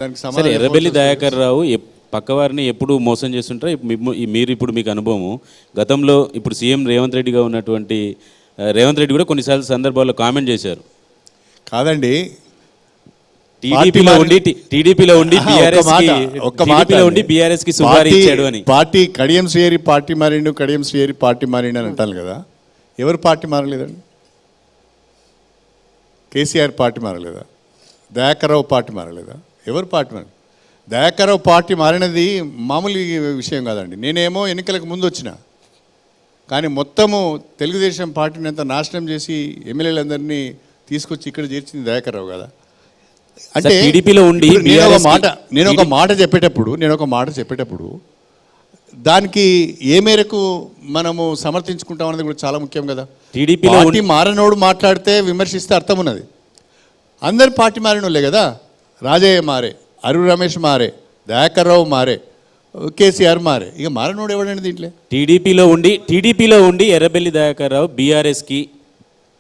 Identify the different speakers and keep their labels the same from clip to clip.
Speaker 1: సరే, ఎర్రబెల్లి దయాకర్ రావు పక్కవారిని ఎప్పుడు మోసం చేస్తుంటారు. మీరు ఇప్పుడు మీకు అనుభవం, గతంలో ఇప్పుడు సీఎం రేవంత్ రెడ్డిగా ఉన్నటువంటి రేవంత్ రెడ్డి కూడా కొన్నిసార్లు సందర్భాల్లో కామెంట్ చేశారు.
Speaker 2: కాదండి,
Speaker 1: టీడీపీలో ఉండి బీఆర్ఎస్ కి సుపారీ ఇచ్చాడు అని.
Speaker 2: పార్టీ కడియం శ్రీహరి పార్టీ మారిండు, కడియం శ్రీహరి పార్టీ మారిండు అని అంటాను కదా. ఎవరు పార్టీ మారలేదండి? కేసీఆర్ పార్టీ మారలేదా? దయాకర్ రావు పార్టీ మారలేదా? ఎవరు పార్టీ మారలేదు? దయాకర్ రావు పార్టీ మారినది మామూలు విషయం కాదండి. నేనేమో ఎన్నికలకు ముందు వచ్చిన, కానీ మొత్తము తెలుగుదేశం పార్టీని అంతా నాశనం చేసి ఎమ్మెల్యేలందరినీ తీసుకొచ్చి ఇక్కడ చేర్చింది దయాకర్ రావు కదా. అంటే
Speaker 1: టీడీపీలో ఉండి
Speaker 2: నేను ఒక మాట చెప్పేటప్పుడు దానికి ఏ మేరకు మనము సమర్థించుకుంటాం అనేది కూడా చాలా ముఖ్యం కదా.
Speaker 1: టీడీపీలో
Speaker 2: పార్టీ మారనోడు మాట్లాడితే విమర్శిస్తే అర్థం ఉన్నది. అందరు పార్టీ మారినోళ్ళే కదా. రాజయ్య మారే, అరుణ్ రమేష్ మారే, దయాకర్ రావు మారే, కేసీఆర్ మారే, ఇక మారనోడు ఎవడండి దీంట్లో?
Speaker 1: టీడీపీలో ఉండి ఎర్రబెల్లి దయాకర్ రావు బీఆర్ఎస్కి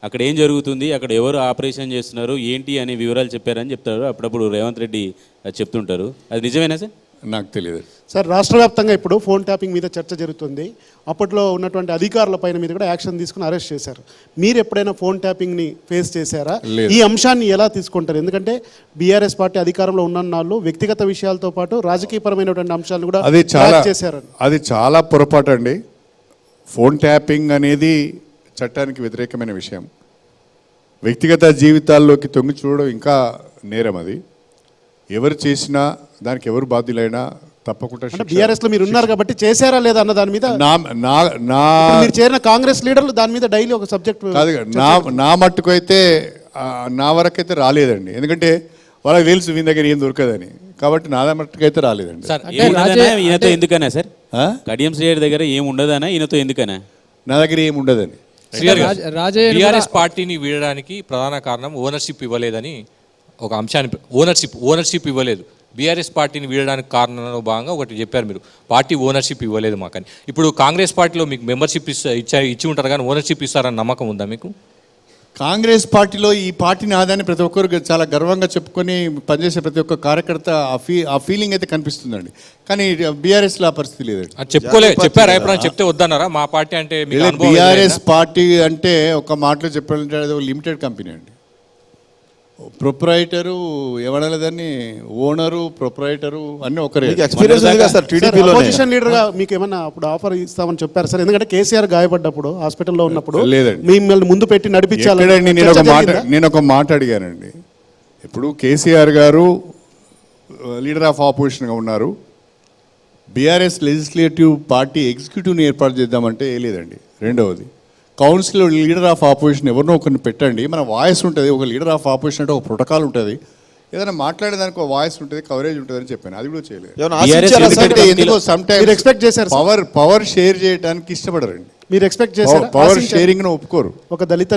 Speaker 1: అక్కడ ఏం జరుగుతుంది, అక్కడ ఎవరు ఆపరేషన్ చేస్తున్నారు ఏంటి అనే వివరాలు చెప్పారని చెప్తారు. అప్పుడప్పుడు రేవంత్ రెడ్డి చెప్తుంటారు. అది నిజమేనా సార్?
Speaker 2: నాకు తెలియదు
Speaker 3: సార్. రాష్ట్ర వ్యాప్తంగా ఇప్పుడు ఫోన్ ట్యాపింగ్ మీద చర్చ జరుగుతుంది. అప్పట్లో ఉన్నటువంటి అధికారుల పైన మీద కూడా యాక్షన్ తీసుకుని అరెస్ట్ చేశారు. మీరు ఎప్పుడైనా ఫోన్ ట్యాపింగ్ని ఫేస్ చేశారా? ఈ అంశాన్ని ఎలా తీసుకుంటారు? ఎందుకంటే బీఆర్ఎస్ పార్టీ అధికారంలో ఉన్న వాళ్ళు వ్యక్తిగత విషయాలతో పాటు రాజకీయపరమైనటువంటి అంశాలను కూడా చేశారు.
Speaker 2: అది చాలా పొరపాటు అండి. ఫోన్ ట్యాపింగ్ అనేది చట్టానికి వ్యతిరేకమైన విషయం. వ్యక్తిగత జీవితాల్లోకి తొంగి చూడడం ఇంకా నేరం. అది ఎవరు చేసినా దానికి ఎవరు బాధ్యులైనా తప్పకుండా.
Speaker 3: బీఆర్ఎస్ లో మీరు ఉన్నారు కాబట్టి చేశారా లేదా అన్న దాని మీద మీరు చేరిన కాంగ్రెస్ లీడర్లు దాని మీద డైలీ ఒక సబ్జెక్ట్
Speaker 2: కాదు. నా మట్టుకు అయితే నా వరకైతే రాలేదండి. ఎందుకంటే వాళ్ళకి తెలుసు వీని దగ్గర ఏం దొరకదని, కాబట్టి నా మట్టుకు అయితే రాలేదండి.
Speaker 1: ఈయనతో ఎందుకనా సార్? కడియం శ్రీహరి దగ్గర ఏం ఉండదనా? ఈయనతో ఎందుకనా?
Speaker 2: నా దగ్గర ఏమి ఉండదని.
Speaker 4: బీఆర్ఎస్ పార్టీని వీడడానికి ప్రధాన కారణం ఓనర్షిప్ ఇవ్వలేదని ఒక అంశాన్ని, ఓనర్షిప్ ఇవ్వలేదు. బీఆర్ఎస్ పార్టీని వీడడానికి కారణంలో భాగంగా ఒకటి చెప్పారు మీరు, పార్టీ ఓనర్షిప్ ఇవ్వలేదు మాకని. ఇప్పుడు కాంగ్రెస్ పార్టీలో మీకు మెంబర్షిప్ ఇచ్చి ఉంటారు, కానీ ఓనర్షిప్ ఇస్తారని నమ్మకం ఉందా మీకు?
Speaker 2: కాంగ్రెస్ పార్టీలో ఈ పార్టీని ఆదాన్ని ప్రతి ఒక్కరు చాలా గర్వంగా చెప్పుకొని పనిచేసే ప్రతి ఒక్క కార్యకర్త ఆ ఫీలింగ్ అయితే కనిపిస్తుందండి. కానీ బీఆర్ఎస్లో ఆ పరిస్థితి లేదండి.
Speaker 4: చెప్పారా ఎప్పుడైనా? చెప్తే వద్దన్నారా? మా పార్టీ అంటే
Speaker 2: బీఆర్ఎస్ పార్టీ అంటే ఒక మాటలో చెప్పాలంటే అది ఒక లిమిటెడ్ కంపెనీ అండి. ప్రొప్రైటరు ఎవడాలి దాన్ని, ఓనరు ప్రొప్రైటరు అన్ని ఒకరే.
Speaker 3: అపోజిషన్ లీడర్ గా మీకు ఏమన్నా అప్పుడు ఆఫర్ ఇస్తామని చెప్పారు సార్? ఎందుకంటే కేసీఆర్ గాయపడ్డప్పుడు హాస్పిటల్లో ఉన్నప్పుడు
Speaker 2: లేదండి,
Speaker 3: మిమ్మల్ని ముందు పెట్టి నడిపించాలి.
Speaker 2: నేను ఒక మాట అడిగానండి. ఇప్పుడు కేసీఆర్ గారు లీడర్ ఆఫ్ ఆపోజిషన్గా ఉన్నారు. బీఆర్ఎస్ లెజిస్లేటివ్ పార్టీ ఎగ్జిక్యూటివ్ని ఏర్పాటు చేద్దామంటే ఏ లేదండి. రెండవది, కౌన్సిల్ లీడర్ ఆఫ్ ఆపోజిషన్ ఎవరినో ఒకరిని పెట్టండి, మన వాయిస్ ఉంటుంది. ఒక లీడర్ ఆఫ్ ఆపోజిషన్ అంటే ఒక ప్రోటోకాల్ ఉంటుంది, ఏదైనా మాట్లాడేదానికి ఒక వాయిస్ ఉంటుంది, కవరేజ్ ఉంటుంది అని చెప్పాను. అది కూడా చేయలేదు. పవర్ షేర్ చేయడానికి ఇష్టపడరండి.
Speaker 3: మీరు ఎక్స్పెక్ట్ చేశారా?
Speaker 2: పవర్ షేరింగ్ ఒప్పుకోరు.
Speaker 3: ఒక దళిత